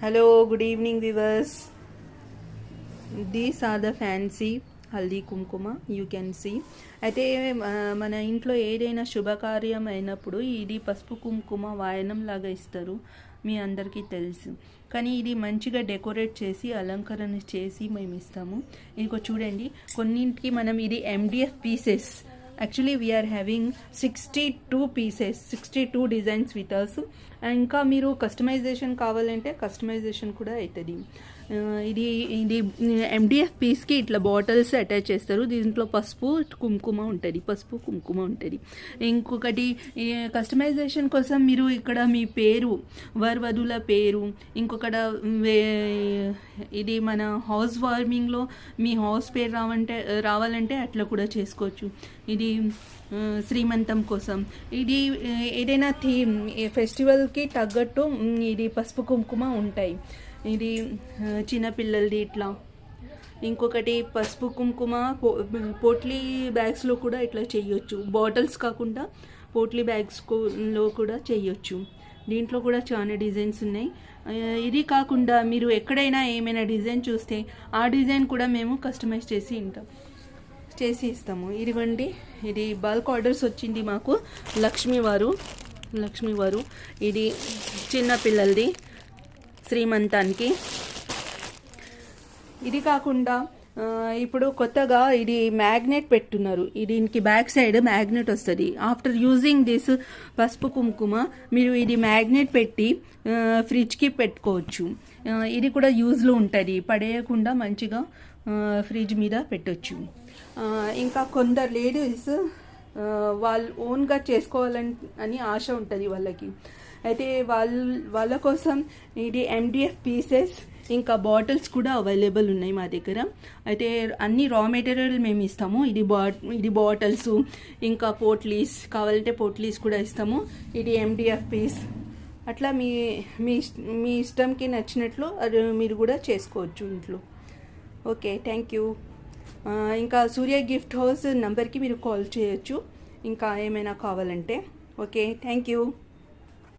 Hello, good evening viewers. These are the fancy haldi కుంకుమ you can see. అయితే మన ఇంట్లో ఏదైనా శుభకార్యం అయినప్పుడు ఇది పసుపు కుంకుమ వాయనం లాగా ఇస్తారు, మీ అందరికీ తెలుసు. కానీ ఇది మంచిగా డెకరేట్ చేసి అలంకరణ చేసి మేము ఇస్తాము. ఇదిగో చూడండి, కొన్నింటికి మనం ఇది MDF pieces. Actually we are having 62 pieces, 62 designs with us. ఇంకా మీరు కస్టమైజేషన్ కావాలంటే కస్టమైజేషన్ కూడా అవుతుంది. ఇది ఇది MDF పీస్కి ఇట్లా బాటిల్స్ అటాచ్ చేస్తారు. దీంట్లో పసుపు కుంకుమ ఉంటుంది. ఇంకొకటి కస్టమైజేషన్ కోసం మీరు ఇక్కడ మీ పేరు, వధువుల పేరు, ఇంకొకటి ఇది మన హౌస్ వార్మింగ్లో మీ హౌస్ పేరు రావాలంటే అట్లా కూడా చేసుకోవచ్చు. ఇది శ్రీమంతం కోసం, ఇది ఏదైనా థీమ్ ఫెస్టివల్కి తగ్గట్టు ఇది పసుపు కుంకుమ ఉంటాయి. ఇది చిన్నపిల్లలది ఇట్లా. ఇంకొకటి పసుపు కుంకుమ పోట్లీ బ్యాగ్స్లో కూడా ఇట్లా చేయొచ్చు. బాటిల్స్ కాకుండా పోట్లీ బ్యాగ్స్లో కూడా చేయొచ్చు. దీంట్లో కూడా చాలా డిజైన్స్ ఉన్నాయి. ఇది కాకుండా మీరు ఎక్కడైనా ఏమైనా డిజైన్ చూస్తే ఆ డిజైన్ కూడా మేము కస్టమైజ్ చేసి ఇస్తాము. ఇదిగోండి, ఇది బల్క్ ఆర్డర్స్ వచ్చింది మాకు. లక్ష్మీ వారు ఇది చిన్నపిల్లలది శ్రీమంతానికి. ఇది కాకుండా ఇప్పుడు కొత్తగా ఇది మ్యాగ్నెట్ పెట్టున్నారు. దీనికి బ్యాక్ సైడ్ మ్యాగ్నెట్ వస్తుంది. ఆఫ్టర్ యూజింగ్ దిస్ పసుపు కుంకుమ మీరు ఇది మ్యాగ్నెట్ పెట్టి ఫ్రిడ్జ్కి పెట్టుకోవచ్చు. ఇది కూడా యూజ్లో ఉంటుంది, పడేయకుండా మంచిగా ఫ్రిడ్జ్ మీద పెట్టవచ్చు. ఇంకా కొందరు లేడీస్ వాళ్ళు ఓన్గా చేసుకోవాలని ఆశ ఉంటుంది వాళ్ళకి. అయితే వాళ్ళ కోసం ఇది MDF పీసెస్ ఇంకా బాటిల్స్ కూడా అవైలబుల్ ఉన్నాయి మా దగ్గర. అయితే అన్ని రా మెటీరియల్ మేము ఇస్తాము. ఇది బాటిల్స్, ఇంకా పోట్లీస్ కావాలంటే పోట్లీస్ కూడా ఇస్తాము. ఇది MDF పీస్. అట్లా మీ ఇష్టంకి నచ్చినట్లు అది మీరు కూడా చేసుకోవచ్చు ఇంట్లో. Okay, thank you. ఇంకా సూర్య గిఫ్ట్ హౌస్ నంబర్కి మీరు కాల్ చేయొచ్చు ఇంకా ఏమైనా కావాలంటే. Okay, thank you.